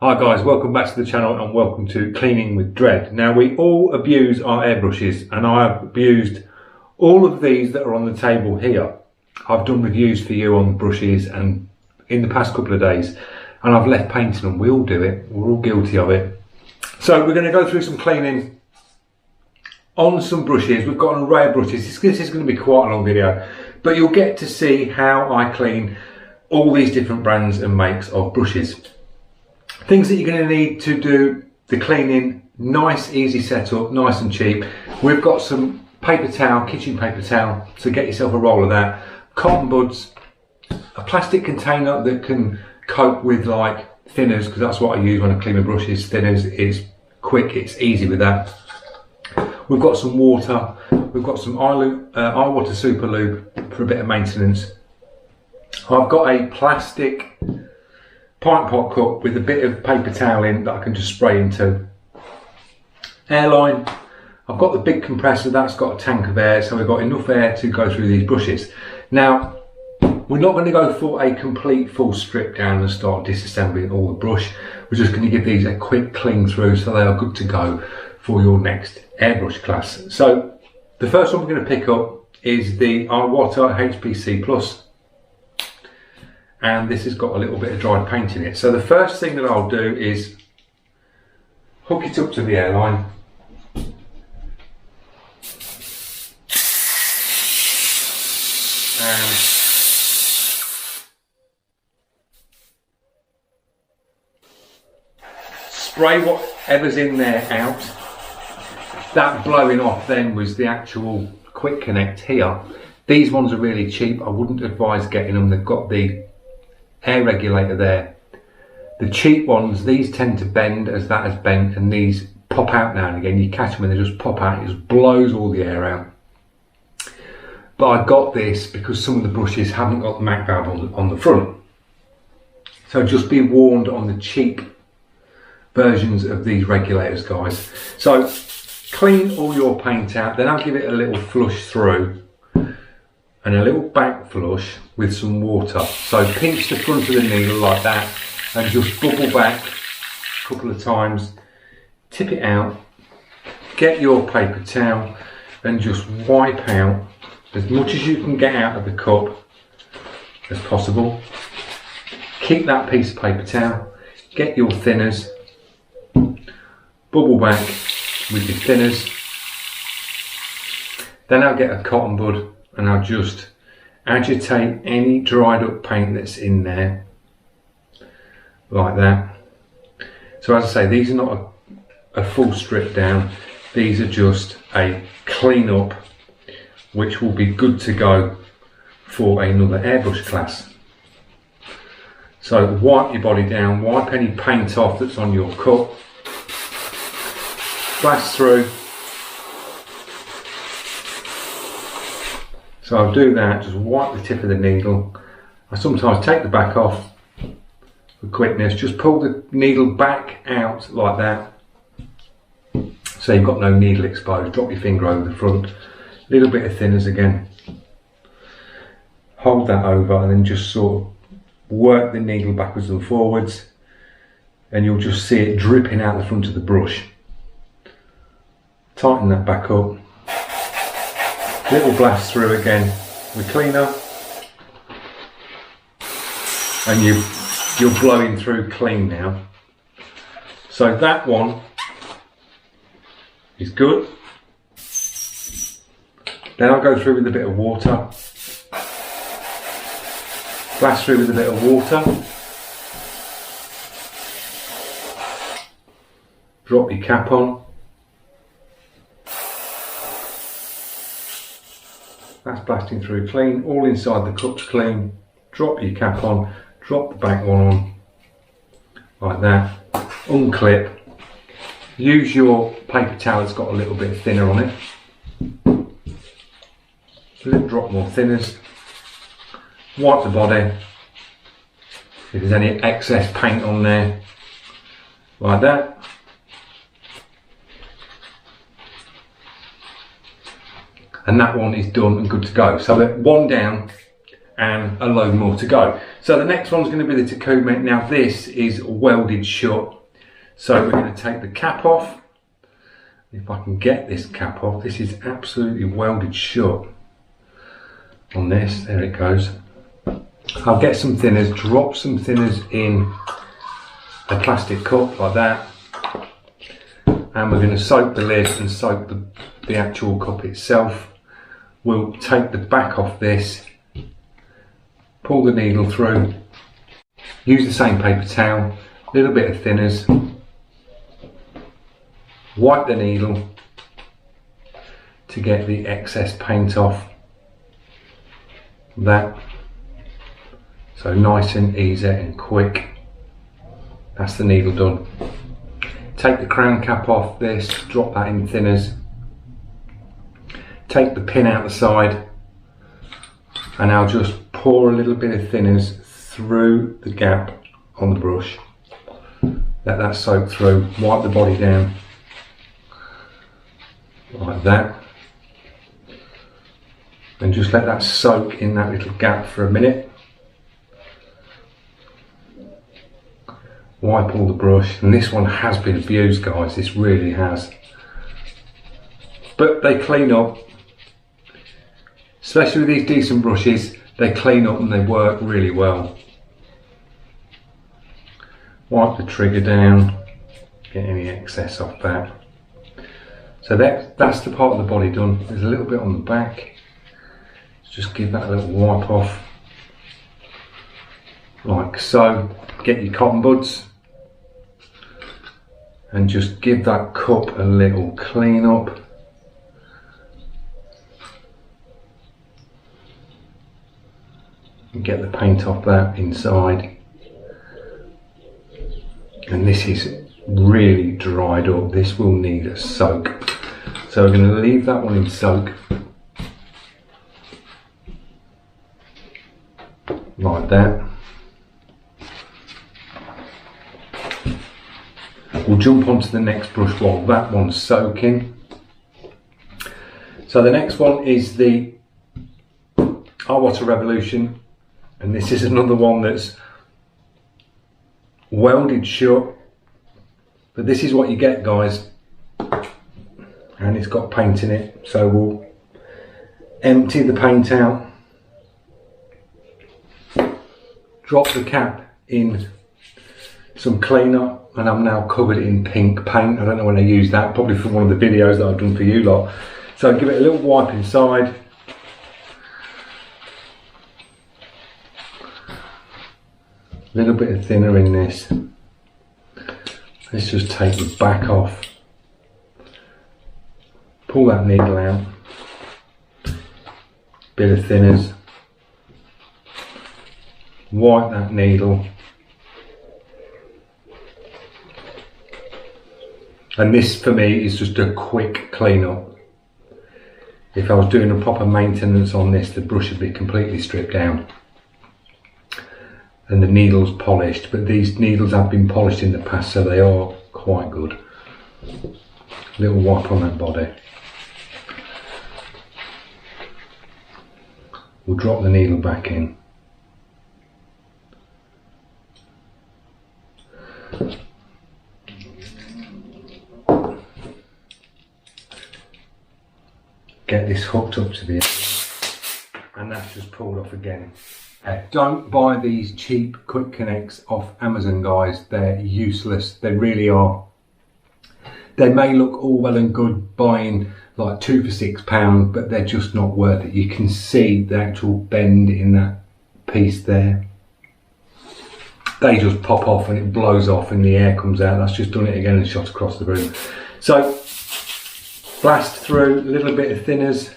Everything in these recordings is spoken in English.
Hi guys, welcome back to the channel and welcome to Cleaning with Dred. Now we all abuse our airbrushes and I have abused all of these that are on the table here. I've done reviews for you on brushes and in the past couple of days and I've left painting them. We all do it, we're all guilty of it. So we're going to go through some cleaning on some brushes. We've got an array of brushes. This is going to be quite a long video, but you'll get to see how I clean all these different brands and makes of brushes. Things that you're going to need to do the cleaning, nice easy setup, nice and cheap. We've got some paper towel, kitchen paper towel, so get yourself a roll of that. Cotton buds, a plastic container that can cope with like thinners, because that's what I use when I clean my brushes. Thinners is quick, it's easy with that. We've got some water, we've got some eye water super lube for a bit of maintenance. I've got a plastic pint pot cup with a bit of paper towel in that I can just spray into. Airline, I've got the big compressor, that's got a tank of air, so we've got enough air to go through these brushes. Now, we're not going to go for a complete full strip down and start disassembling all the brush. We're just going to give these a quick clean through so they are good to go for your next airbrush class. So, the first one we're going to pick up is the Iwata HPC Plus. And this has got a little bit of dried paint in it. So the first thing that I'll do is hook it up to the airline. And spray whatever's in there out. That blowing off then was the actual quick connect here. These ones are really cheap. I wouldn't advise getting them. They've got the air regulator there. The cheap ones, these tend to bend as that has bent, and these pop out now and again. You catch them and they just pop out, it just blows all the air out. But I got this because some of the brushes haven't got the MAC valve on the front. So just be warned on the cheap versions of these regulators, guys. So clean all your paint out, then I'll give it a little flush through and a little back flush with some water. So pinch the front of the needle like that and just bubble back a couple of times, tip it out, get your paper towel and just wipe out as much as you can get out of the cup as possible. Keep that piece of paper towel, get your thinners, bubble back with your thinners. Then I'll get a cotton bud and I'll just agitate any dried up paint that's in there like that. So as I say, these are not a full strip down, these are just a clean up which will be good to go for another airbrush class. So wipe your body down, wipe any paint off that's on your cup, blast through. So I'll do that, just wipe the tip of the needle. I sometimes take the back off for quickness, just pull the needle back out like that. So you've got no needle exposed, drop your finger over the front. A little bit of thinners again. Hold that over and then just sort of work the needle backwards and forwards and you'll just see it dripping out the front of the brush. Tighten that back up. Little blast through again with cleaner and you're blowing through clean now. So that one is good. Then I'll go through with a bit of water, blast through with a bit of water, drop your cap on. That's blasting through clean, all inside the cup's clean. Drop your cap on, drop the back one on, like that. Unclip. Use your paper towel that's got a little bit thinner on it. A little drop more thinners. Wipe the body. If there's any excess paint on there, like that. And that one is done and good to go. So that one down and a load more to go. So the next one's going to be the Takumi. Now this is welded shut, so we're going to take the cap off. If I can get this cap off, this is absolutely welded shut on this. There it goes. I'll get some thinners, drop some thinners in a plastic cup like that, and we're going to soak the lid and soak the actual cup itself. We'll take the back off this, pull the needle through, use the same paper towel, a little bit of thinners, wipe the needle to get the excess paint off that. So nice and easy and quick. That's the needle done. Take the crown cap off this, drop that in thinners, take the pin out the side, and I'll just pour a little bit of thinners through the gap on the brush. Let that soak through, wipe the body down like that, and just let that soak in that little gap for a minute. Wipe all the brush, and this one has been abused, guys, this really has. But they clean up, especially with these decent brushes, they clean up and they work really well. Wipe the trigger down, get any excess off that. So that's the part of the body done. There's a little bit on the back. Just give that a little wipe off, like so. Get your cotton buds and just give that cup a little clean up. And get the paint off that inside. And this is really dried up. This will need a soak. So we're going to leave that one in soak. Like that. We'll jump onto the next brush while that one's soaking. So the next one is the Water Revolution, and this is another one that's welded shut, but this is what you get, guys, and it's got paint in it. So we'll empty the paint out, drop the cap in some cleaner, and I'm now covered in pink paint. I don't know when I used that, probably for one of the videos that I've done for you lot. So give it a little wipe inside. A little bit of thinner in this. Let's just take the back off. Pull that needle out. Bit of thinners. Wipe that needle. And this for me is just a quick clean up. If I was doing a proper maintenance on this, the brush would be completely stripped down and the needles polished, but these needles have been polished in the past, so they are quite good. Little wipe on that body. We'll drop the needle back in. Get this hooked up to the end, and that's just pulled off again. Don't buy these cheap quick connects off Amazon, guys. They're useless, they really are. They may look all well and good buying like 2 for £6, but they're just not worth it. You can see the actual bend in that piece there. They just pop off and it blows off and the air comes out. That's just done it again and shot across the room. So blast through, a little bit of thinners.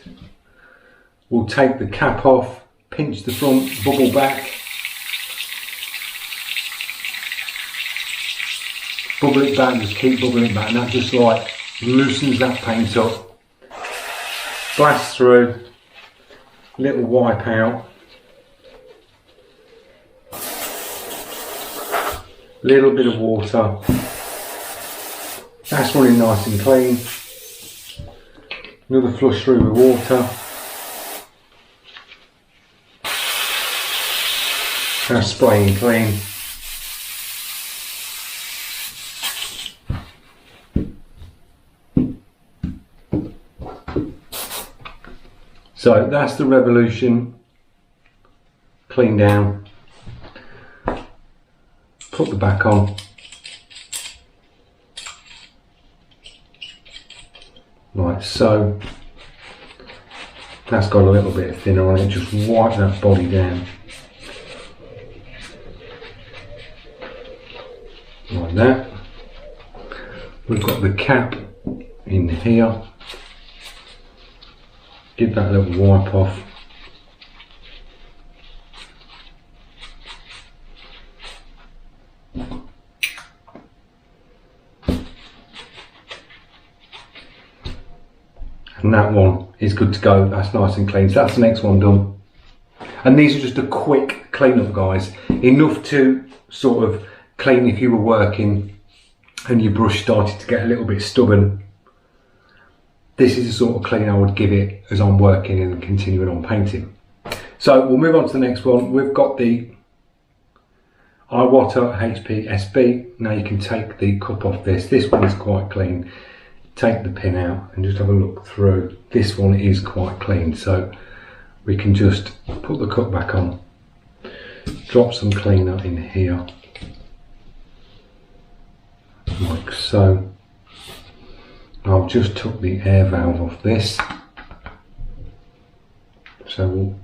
We'll take the cap off, pinch the front, bubble back. Bubble it back, just keep bubbling it back, and that just like loosens that paint up. Blast through, little wipe out. Little bit of water. That's running nice and clean. Another flush through with water. Now spraying clean. So that's the Revolution clean down. Put the back on. Like so. That's got a little bit of thinner on it, just wipe that body down. Like that. We've got the cap in here. Give that a little wipe off. And that one is good to go. That's nice and clean. So that's the next one done. And these are just a quick clean up, guys. Enough to sort of clean if you were working and your brush started to get a little bit stubborn. This is the sort of clean I would give it as I'm working and continuing on painting. So we'll move on to the next one. We've got the Iwata HP SB. Now you can take the cup off this. This one is quite clean. Take the pin out and just have a look through. This one is quite clean, so we can just put the cup back on, drop some cleaner in here, like so. I've just took the air valve off this, so we'll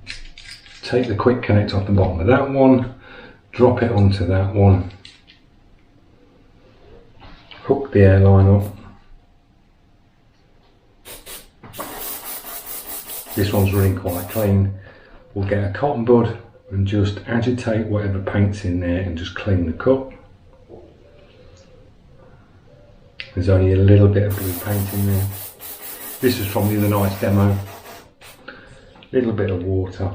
take the quick connect off the bottom of that one, drop it onto that one, hook the airline up. This one's running quite clean. We'll get a cotton bud and just agitate whatever paint's in there and just clean the cup. There's only a little bit of blue paint in there. This is from the other night's demo. Little bit of water.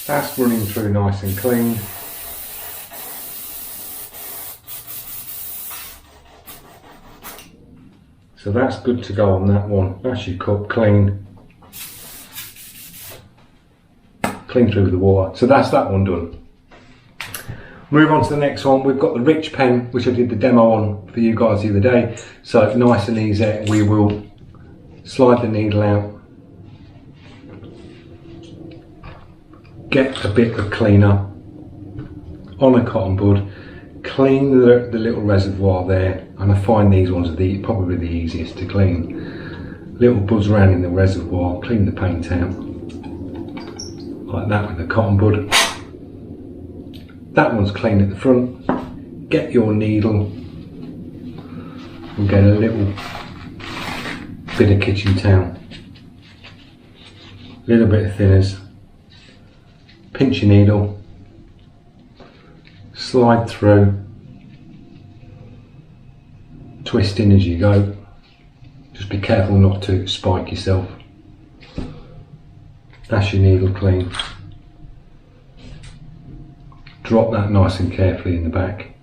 That's running through nice and clean. So that's good to go on that one. That's your cup clean. Clean through the water. So that's that one done. Move on to the next one. We've got the Rich pen, which I did the demo on for you guys the other day. So nice and easy. We will slide the needle out. Get a bit of cleaner on a cotton bud. Clean the little reservoir there, and I find these ones are probably the easiest to clean. Little buzz around in the reservoir, clean the paint out, like that with the cotton bud. That one's clean at the front. Get your needle and get a little bit of kitchen towel, little bit of thinners, pinch your needle, slide through, twist in as you go. Just be careful not to spike yourself. That's your needle clean. Drop that nice and carefully in the back.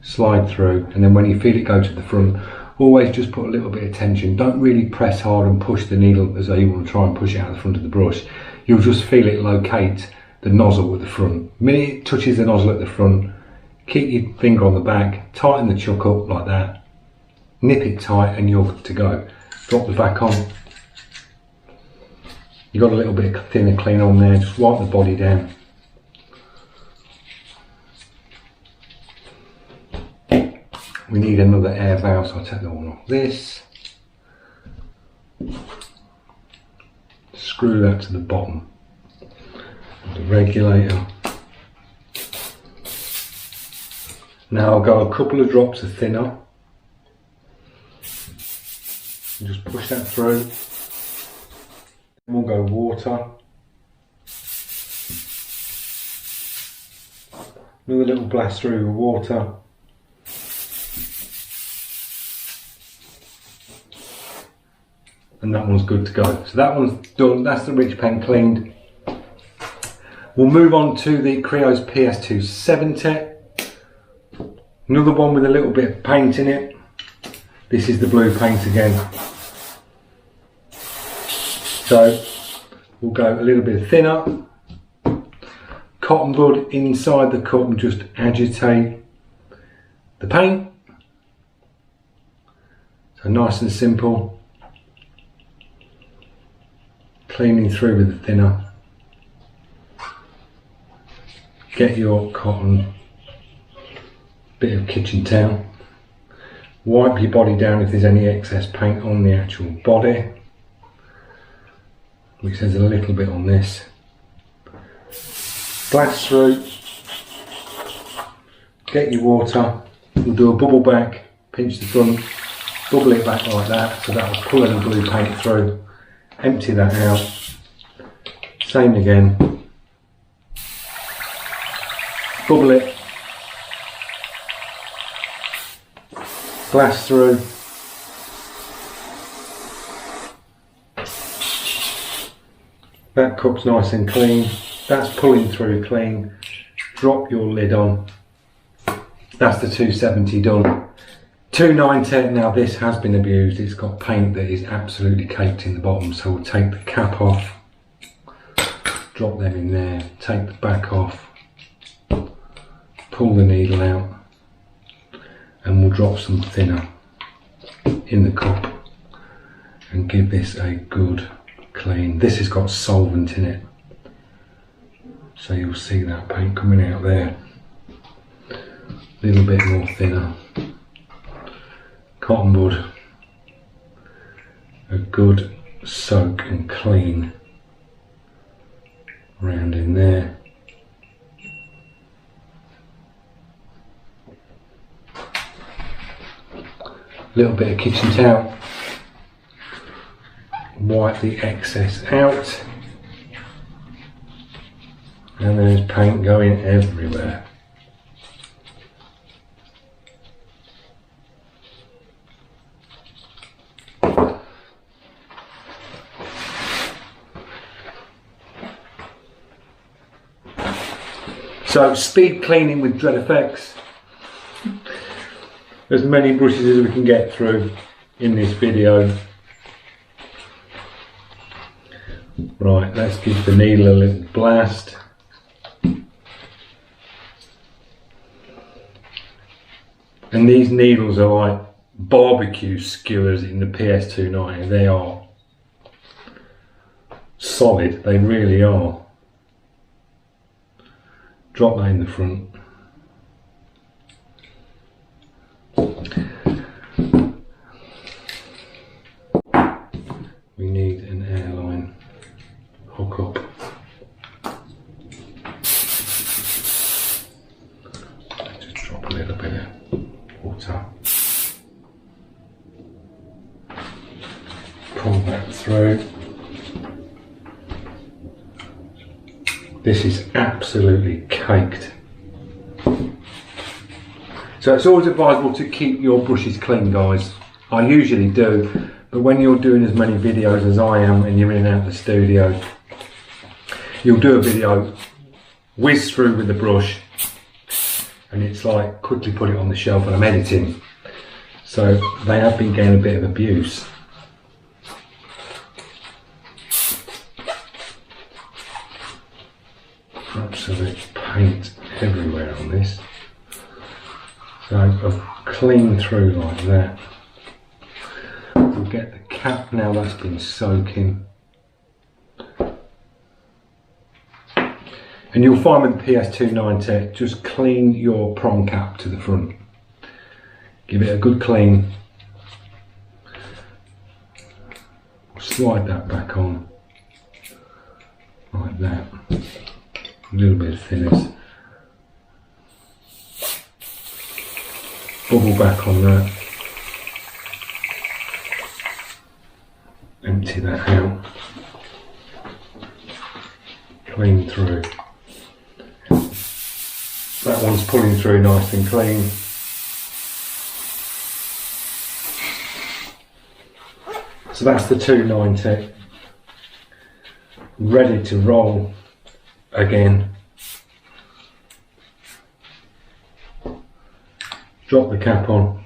Slide through, and then when you feel it go to the front, always just put a little bit of tension. Don't really press hard and push the needle as though you want to try and push it out the front of the brush. You'll just feel it locate the nozzle at the front. The minute it touches the nozzle at the front, keep your finger on the back, tighten the chuck up like that, nip it tight, and you're good to go. Drop the back on. You've got a little bit of thinner clean on there, just wipe the body down. We need another air valve, so I'll take the one off this. Screw that to the bottom of the regulator. Now I'll go a couple of drops of thinner and just push that through. Then we'll go water. Another little blast through with water. And that one's good to go. So that one's done. That's the Rich pen cleaned. We'll move on to the Creos PS270. Another one with a little bit of paint in it. This is the blue paint again. So we'll go a little bit thinner. cotton bud inside the cup and just agitate the paint. So nice and simple. Cleaning through with the thinner. Get your cotton, bit of kitchen towel. Wipe your body down if there's any excess paint on the actual body, which there's a little bit on this. Blast through, get your water, we'll do a bubble back, pinch the front, bubble it back like that, so that will pull any blue paint through. Empty that out, same again, bubble it, blast through, that cup's nice and clean, that's pulling through clean, drop your lid on, that's the 270 done. 290, now this has been abused, it's got paint that is absolutely caked in the bottom, so we'll take the cap off, drop them in there, take the back off, pull the needle out, and we'll drop some thinner in the cup and give this a good clean. This has got solvent in it, so you'll see that paint coming out there. A little bit more thinner. Cotton bud, a good soak and clean around in there. Little bit of kitchen towel, wipe the excess out, and there's paint going everywhere. So speed cleaning with Dred Effects. As many brushes as we can get through in this video. Right, let's give the needle a little blast. And these needles are like barbecue skewers in the PS290. They are solid, they really are. Drop that in the front. We need an airline hook up. Just drop a little bit of water. Pull that through. This is absolutely caked. So it's always advisable to keep your brushes clean, guys. I usually do, but when you're doing as many videos as I am and you're in and out of the studio, you'll do a video, whiz through with the brush, and it's like quickly put it on the shelf and I'm editing. So they have been getting a bit of abuse. Absolute paint everywhere on this. So I've cleaned through like that. We'll get the cap now that's been soaking. And you'll find with the PS290, just clean your prong cap to the front. Give it a good clean. Slide that back on like that. A little bit of thinness. Bubble back on that. Empty that out. Clean through. That one's pulling through nice and clean. So that's the 290. Ready to roll again. Drop the cap on.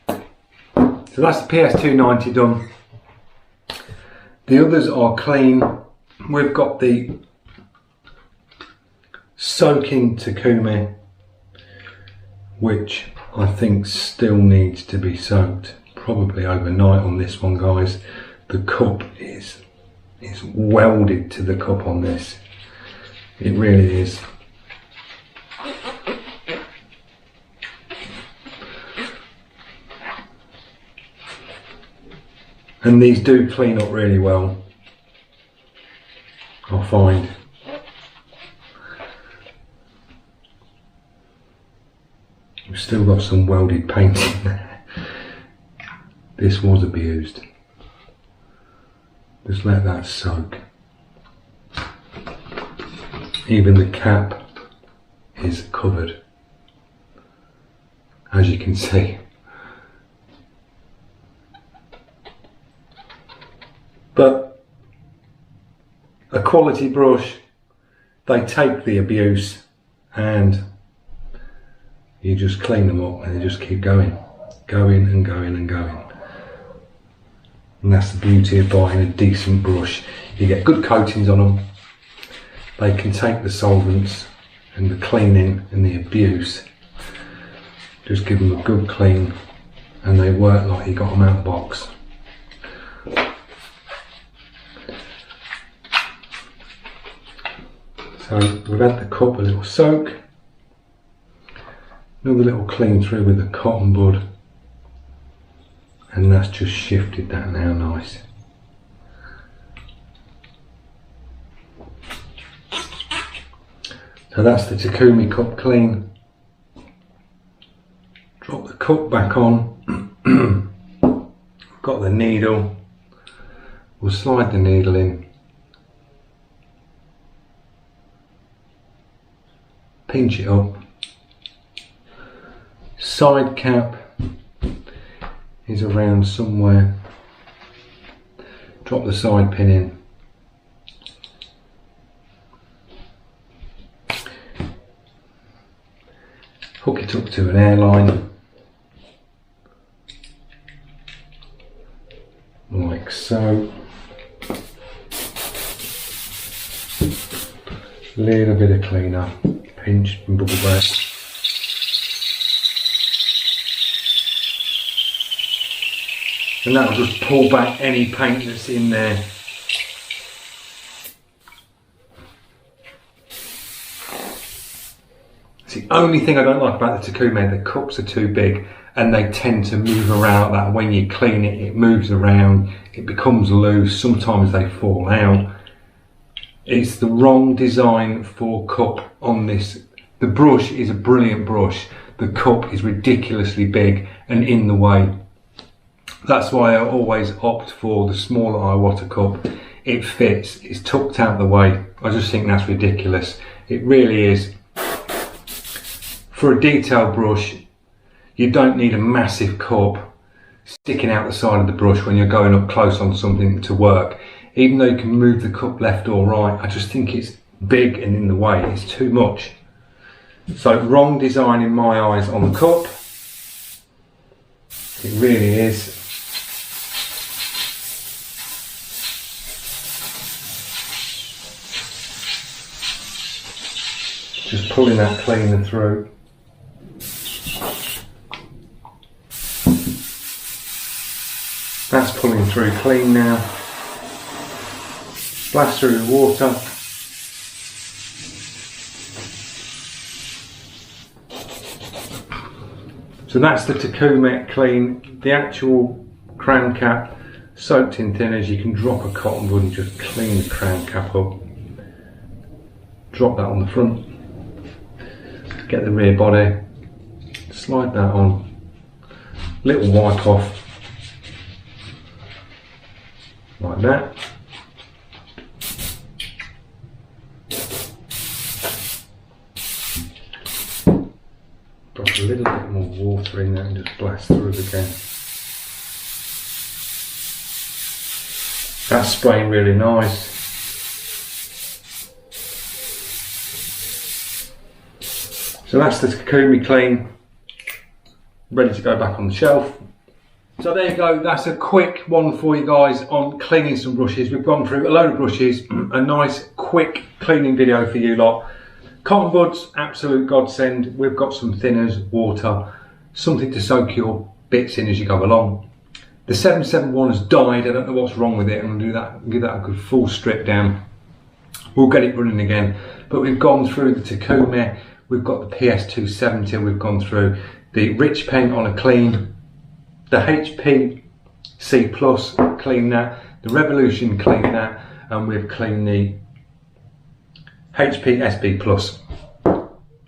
So that's the PS290 done. The others are clean. We've got the soaking Takumi, which I think still needs to be soaked, probably overnight on this one, guys. The cup is welded to the cup on this. It really is. And these do clean up really well, I find. We've still got some welded paint in there. This was abused. Just let that soak. Even the cap is covered, as you can see. But a quality brush, they take the abuse and you just clean them up and they just keep going and going and going. And that's the beauty of buying a decent brush. You get good coatings on them. They can take the solvents and the cleaning and the abuse. Just give them a good clean and they work like you got them out of the box. So we've had the cup a little soak. Another little clean through with a cotton bud. And that's just shifted that now nice. So that's the Takumi cup clean. Drop the cup back on. Got the needle. We'll slide the needle in. Pinch it up. Side cap is around somewhere. Drop the side pin in. Hook it up to an airline, like so. Little bit of cleaner, pinch and bubble back. And that'll just pull back any paint that's in there. It's the only thing I don't like about the Takumi, the cups are too big and they tend to move around. That when you clean it, it moves around, it becomes loose, sometimes they fall out. It's the wrong design for cup on this. The brush is a brilliant brush, the cup is ridiculously big and in the way. That's why I always opt for the smaller Iwata cup. It fits, it's tucked out the way. I just think that's ridiculous. It really is. For a detail brush, you don't need a massive cup sticking out the side of the brush when you're going up close on something to work. Even though you can move the cup left or right, I just think it's big and in the way, it's too much. So wrong design in my eyes on the cup. It really is. Just pulling that cleaner through. That's pulling through clean now. Blast through the water. So that's the Takumi clean. The actual crown cap soaked in thin as you can drop a cotton bud and just clean the crown cap up. Drop that on the front. Get the rear body. Slide that on. Little wipe off. Like that. Drop a little bit more water in there and just blast through again. That's spraying really nice. So that's the Takumi clean, ready to go back on the shelf. So there you go, that's a quick one for you guys on cleaning some brushes. We've gone through a load of brushes, a nice quick cleaning video for you lot. Cotton buds, absolute godsend. We've got some thinners, water, something to soak your bits in as you go along. The 771 has died. I don't know what's wrong with it. I'm going to do that, give that a good full strip down. We'll get it running again. But we've gone through the Takumi, we've got the PS270, we've gone through the Rich paint on a clean, the HP C Plus, clean that, the Revolution, clean that, and we've cleaned the HP SB Plus.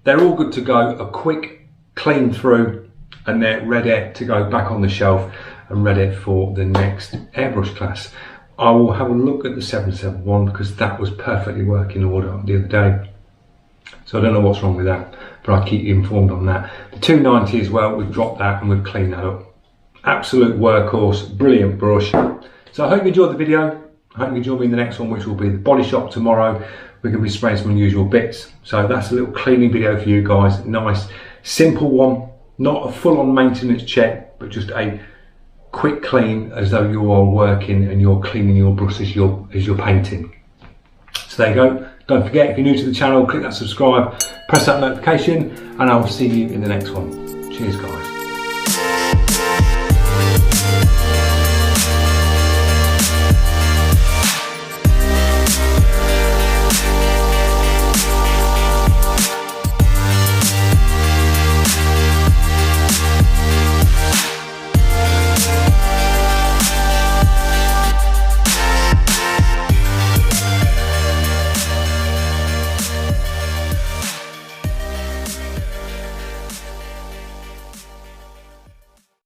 They're all good to go, a quick clean through, and they're ready to go back on the shelf and ready for the next airbrush class. I will have a look at the 771 because that was perfectly working order the other day. So I don't know what's wrong with that, but I'll keep you informed on that. The 290 as well, we've dropped that and we've cleaned that up. Absolute workhorse, brilliant brush. So I hope you enjoyed the video. I hope you join me in the next one, which will be the body shop tomorrow. We're going to be spraying some unusual bits. So that's a little cleaning video for you guys. Nice, simple one. Not a full-on maintenance check, but just a quick clean as though you are working and you're cleaning your brush as you're painting. So there you go. Don't forget, if you're new to the channel, click that subscribe, press that notification, and I will see you in the next one. Cheers, guys.